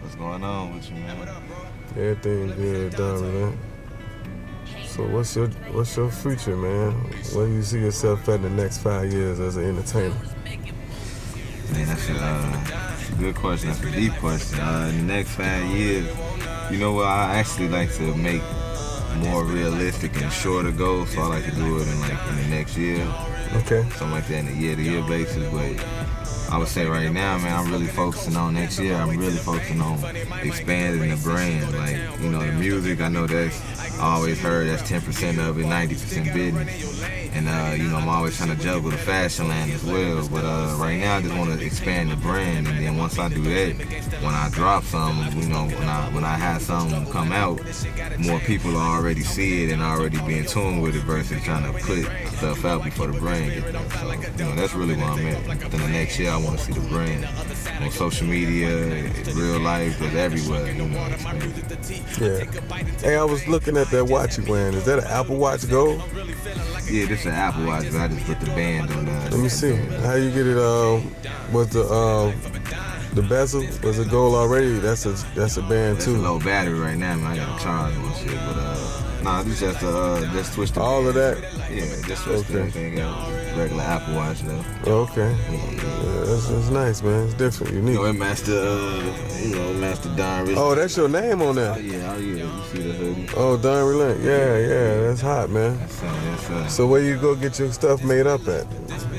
What's going on with you, man? Everything good, Relent. So what's your future, man? Where do you see yourself at in the next 5 years as an entertainer? Man, that's a good question. That's a deep question. In the next 5 years, you know what? I actually like to make more realistic and shorter goals, so I like to do it in the next year, Okay. something like that, in a year-to-year basis. But I would say right now, man, I'm really focusing on next year. I'm really focusing on expanding the brand. Like, the music, I know I always heard that's 10% of it, 90% business. And, I'm always trying to juggle the fashion line as well. But right now, I just want to expand the brand. And then once I do that, when I drop something, when I have something come out, more people already see it and already be in tune with it versus trying to put stuff out before the brand gets there. So, that's really where I'm at. Within the next year, I want to see the brand on social media, real life, just everywhere. Yeah. Hey, I was looking at that watch you wearing. Is that an Apple Watch Gold? Yeah, this is an Apple Watch, but I just put the band on there. Let me see. How you get it? Was the bezel, was it gold already? That's a band too. It's a low battery right now, man. I got to charge and shit, but nah, this just switch the all of that. Yeah, just switch everything out. Regular Apple Watch though. Okay. Yeah, that's nice, man. It's different, unique. It matched Master Don Relent. Oh, that's your name on there. Oh yeah. You see the hoodie? Oh, Don Relent. Yeah, that's hot, man. Yes. So where you go get your stuff made up at?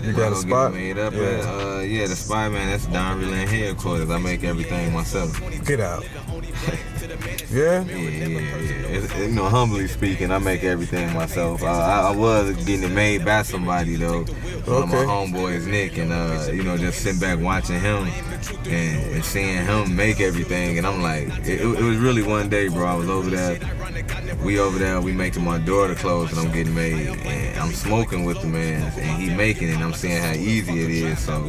You got a spot? Get it made up at? The spot, man. That's Don Relent headquarters. I make everything myself. Get out. Yeah? Yeah. Humbly speaking, I make everything myself. I was getting it made by somebody though. One of my homeboys, Nick, and just sitting back watching him and seeing him make everything, and I'm like, it was really one day, bro. I was over there. We making my daughter clothes and I'm getting made, and I'm smoking with the man, and he making it, and I'm seeing how easy it is. So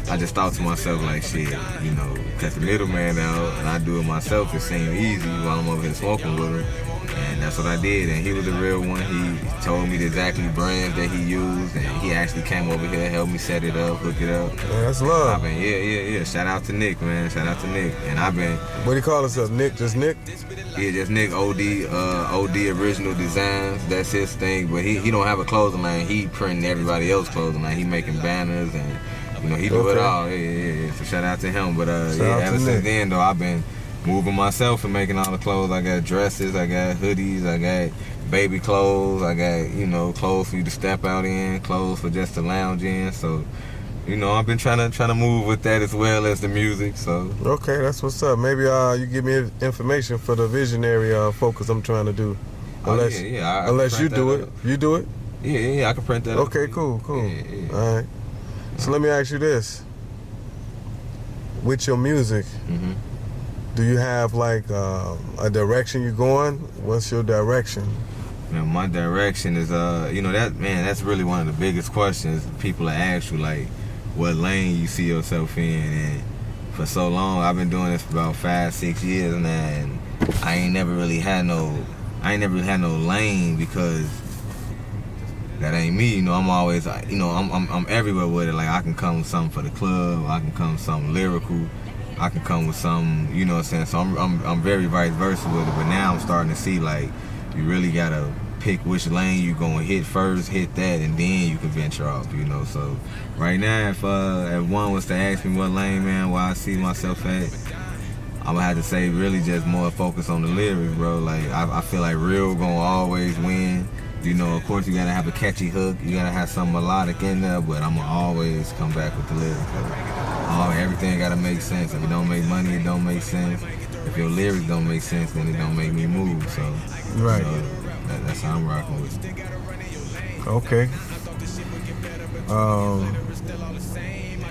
I just thought to myself, like, shit, cut the middleman out, and I do it myself. It seemed easy while I'm over here smoking with him. And that's what I did, and he was the real one. He told me the exactly brands that he used, and he actually came over here, helped me set it up, hook it up. Yeah, that's love. Yeah. Shout out to Nick, man. Shout out to Nick. And I've been. What do you call himself? Nick? Just Nick? Yeah, just Nick. OD Original Designs. That's his thing. But he don't have a clothing line. He printing everybody else's clothing line. He making banners and he do it all. Yeah. So shout out to him. But ever since then though, I've been moving myself and making all the clothes. I got dresses, I got hoodies, I got baby clothes, I got, clothes for you to step out in, clothes for just to lounge in. So, I've been trying to move with that as well as the music. So okay, that's what's up. Maybe you give me information for the visionary focus I'm trying to do. Unless unless you do it. You do it? Yeah, I can print that. Okay, cool. Yeah. All right. So let me ask you this. With your music, do you have like a direction you're going? What's your direction? Man, my direction is that's really one of the biggest questions people ask you, like what lane you see yourself in. And for so long, I've been doing this for about 5-6 years now, and I ain't never really had no lane, because that ain't me. I'm always I'm everywhere with it. Like I can come with something for the club, I can come with something lyrical, I can come with some, what I'm saying? So I'm very vice versa with it. But now I'm starting to see, like, you really gotta pick which lane you gonna hit first, hit that, and then you can venture off, So right now, if one was to ask me what lane, man, where I see myself at, I'm gonna have to say really just more focus on the lyrics, bro. Like I feel like real gonna always win. Of course you gotta have a catchy hook, you gotta have some melodic in there, but I'm gonna always come back with the lyrics. Everything gotta make sense. If it don't make money, it don't make sense. If your lyrics don't make sense, then it don't make me move. So, right. That's how I'm rocking with it. Okay.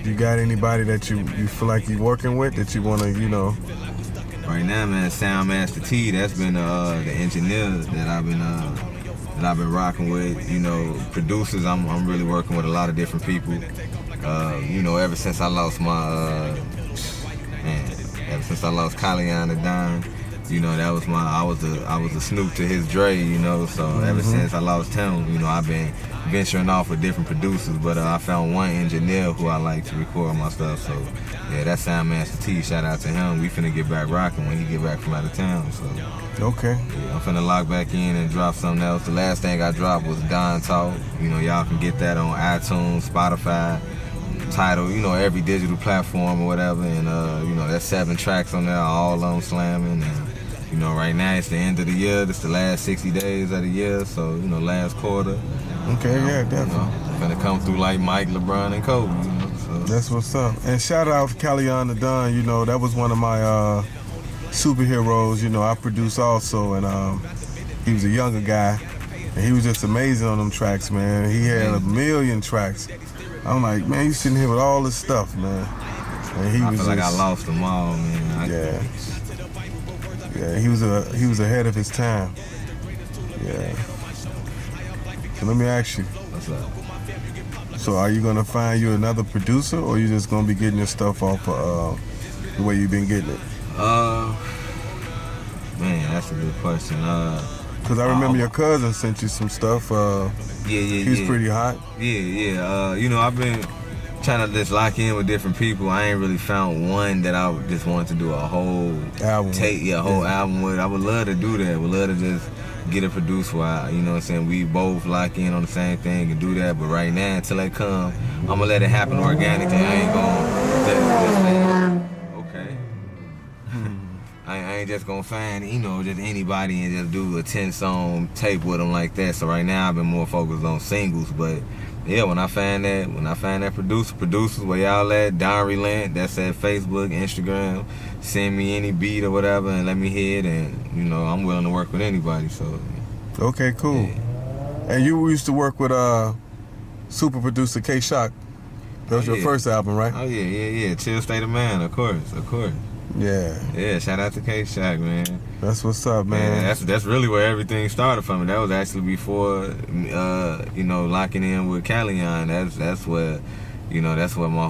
You got anybody that you feel like you're working with that you wanna, Right now, man, Soundmaster T. That's been the engineer that I've been rocking with. Producers, I'm really working with a lot of different people. Ever since I lost my ever since I lost Kalyan to Don, you know, that was I was a Snoop to his Dre, you know. So ever since I lost him, you know, I've been venturing off with different producers. But I found one engineer who I like to record my stuff. So yeah, that's Soundmaster T. Shout out to him. We finna get back rocking when he get back from out of town. So Okay. yeah, I'm finna lock back in and drop something else. The last thing I dropped was Don Talk. You know, y'all can get that on iTunes, Spotify, Tidal, you know, every digital platform or whatever. And you know, that's 7 tracks on there, all of them slamming. And you know, right now it's the end of the year. It's the last 60 days of the year. So you know, last quarter. Okay, yeah, definitely. You know, finna come through like Mike, LeBron, and Kobe. You know, so. That's what's up. And shout out to Callion the Don. You know, that was one of my superheroes. You know, I produced also, and he was a younger guy, and he was just amazing on them tracks, man. He had a million tracks. I'm like, man, you sitting here with all this stuff, man. And he I was feel like I lost them all, man. Yeah, he was ahead of his time. Yeah. So let me ask you. What's up? So are you gonna find you another producer, or you just gonna be getting your stuff off the way you've been getting it? Man, that's a good question. Cause I remember your cousin sent you some stuff. He's pretty hot. Yeah. You know, I've been trying to just lock in with different people. I ain't really found one that I just want to do a whole album. Album with. I would love to do that. Would love to just get it produced while, you know what I'm saying, we both lock in on the same thing and do that. But right now, until that come, I'm gonna let it happen organically. I ain't gonna okay. I ain't just gonna find, you know, just anybody and just do a 10-song tape with them like that. So right now I've been more focused on singles. But yeah, when I find that producers where y'all at, Don Relent, that's at Facebook, Instagram, send me any beat or whatever and let me hear it, and you know, I'm willing to work with anybody. So okay, cool. Yeah. And you used to work with super producer K Shock. That was your first album, right? Oh yeah. Chill State of Man, of course. Yeah, shout out to K Shock, man. That's what's up, man. Yeah, that's really where everything started from. That was actually before, you know, locking in with Callion. That's where, you know, that's where my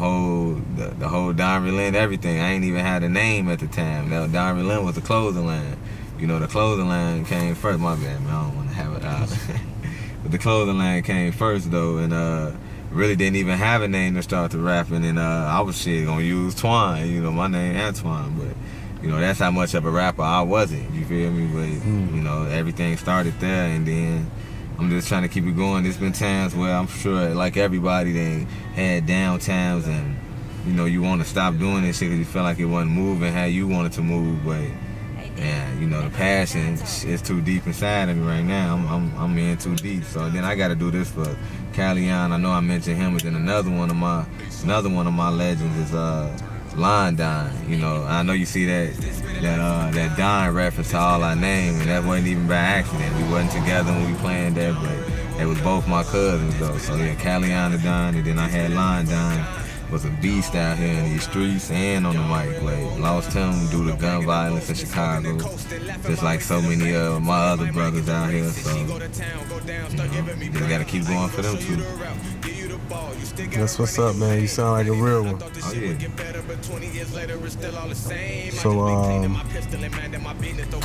the whole Don Relent, everything. I ain't even had a name at the time. Now Don Relent was the clothing line. You know, the clothing line came first. My bad, man. I don't want to have it out. But the clothing line came first though, and really didn't even have a name to start the rapping, and I was gonna use Twine, you know, my name Antoine, but you know, that's how much of a rapper I wasn't, you feel me? But you know, everything started there, and then I'm just trying to keep it going. There's been times where I'm sure, like everybody, they had down times, and you know, you want to stop doing this shit because you feel like it wasn't moving how you wanted to move, but and you know, the passion is too deep inside of me right now. I'm in too deep. So then I got to do this for Callion. I know I mentioned him, but then another one of my legends is Lon Don. You know, I know you see that Don reference to all our name, and that wasn't even by accident. We wasn't together when we planned that, but it was both my cousins though. So yeah, Callion the Don, and then I had Lon Don. Was a beast out here in these streets and on the mic. Like, lost him due to gun violence in Chicago, just like so many of my other brothers out here. So, you know, just gotta keep going for them too. That's what's up, man. You sound like a real one. Oh yeah. So,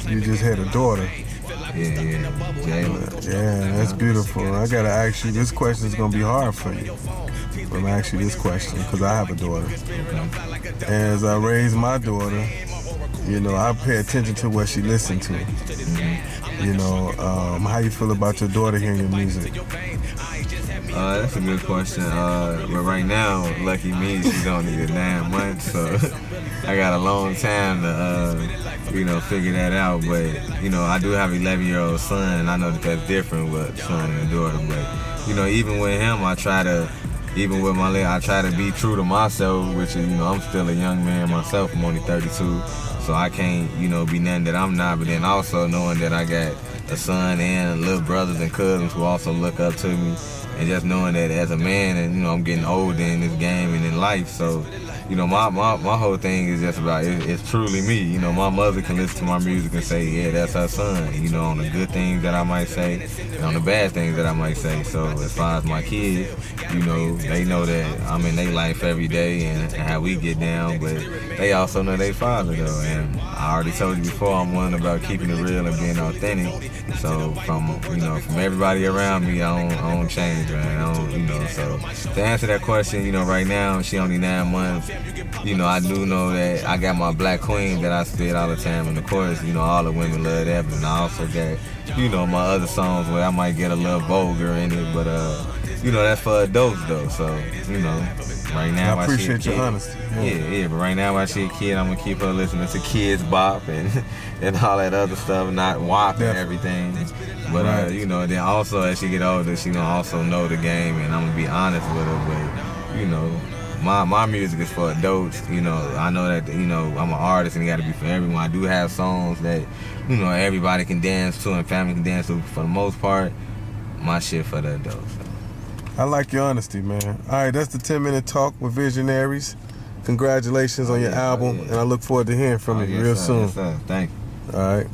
you just had a daughter. Yeah, Jayla. Yeah, that's beautiful. I gotta ask you, this question is gonna be hard for you. I'm gonna ask you this question because I have a daughter. Okay. As I raise my daughter, you know, I pay attention to what she listens to. Mm-hmm. You know, how you feel about your daughter hearing your music? That's a good question. But right now, lucky me, she's only 9 months, so I got a long time to, you know, figure that out. But you know, I do have an 11-year-old son, and I know that that's different with son and daughter. But you know, even with him, I try to be true to myself, which is, you know, I'm still a young man myself. I'm only 32, so I can't, you know, be nothing that I'm not. But then also knowing that I got a son and little brothers and cousins who also look up to me, and just knowing that as a man, and you know, I'm getting older in this game and in life, so you know, my whole thing is just about it's truly me. You know, my mother can listen to my music and say, yeah, that's her son. You know, on the good things that I might say and on the bad things that I might say. So as far as my kids, you know, they know that I'm in their life every day and how we get down, but they also know their father though. And I already told you before, I'm one about keeping it real and being authentic. So from everybody around me, I don't change, man. I don't, you know. So to answer that question, you know, right now she only 9 months. You know, I do know that I got my Black Queen that I spit all the time, and of course, you know, all the women love that. But I also got, you know, my other songs where I might get a little vulgar in it, but you know, that's for adults though. So, you know, right now I appreciate your honesty. Yeah. But right now, while she a kid, I'm gonna keep her listening to Kids Bop and all that other stuff, not WAP and everything. But Right. you know, then also as she get older, she gonna also know the game, and I'm gonna be honest with her. But you know, my music is for adults. You know, I know that, you know, I'm an artist and it gotta be for everyone. I do have songs that, you know, everybody can dance to and family can dance to. For the most part, my shit for the adults. I like your honesty, man. All right, that's the 10-minute talk with Visionaries. Congratulations on your album, and I look forward to hearing from you real soon. Yes, sir. Thank you. All right.